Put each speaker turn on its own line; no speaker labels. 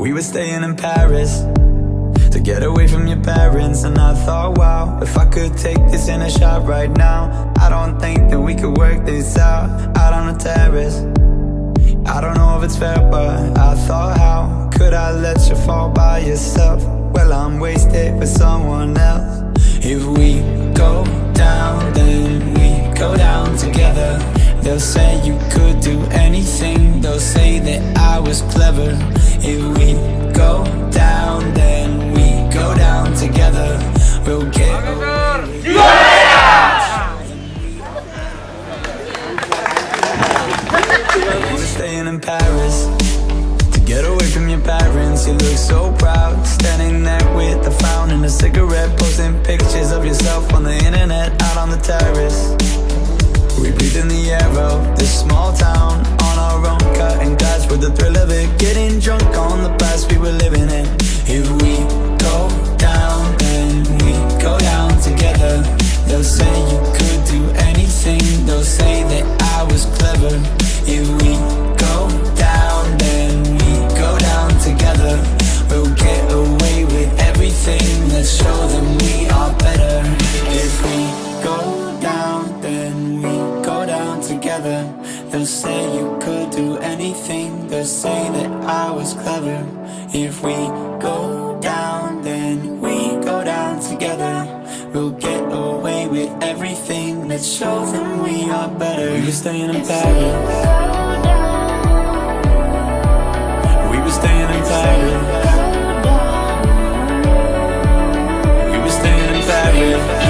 We were staying in Paris to get away from your parents. And I thought, wow, if I could take this in a shot right now, I don't think that we could work this out on the terrace. I don't know if it's fair, but I thought, how could I let you fall by yourself? Well, I'm wasted with someone else. If we go down, then we go down together. They'll say you could do anything, they'll say that I was clever. If we go down, then we go down together. We'll get We were staying in Paris to get away from your parents. You look so proud, standing there with a frown and a cigarette, posting pictures of yourself on the internet, out on the terrace. We breathe in the air of this small town, on our own, cutting glass with the thrill of it, getting drunk on the past we were living in. If we go down, then we go down together. They'll say you could do anything, they'll say that I was clever. If we go down, then we go down together. We'll get away with everything, let's show them we are better. If we go down, then we go down together. They'll say you could do anything, they'll say that I was clever. If we go down, then we go down together. We'll get away with everything, let's show them we are better. We were staying in Paris. We were staying in Paris. We were staying in Paris.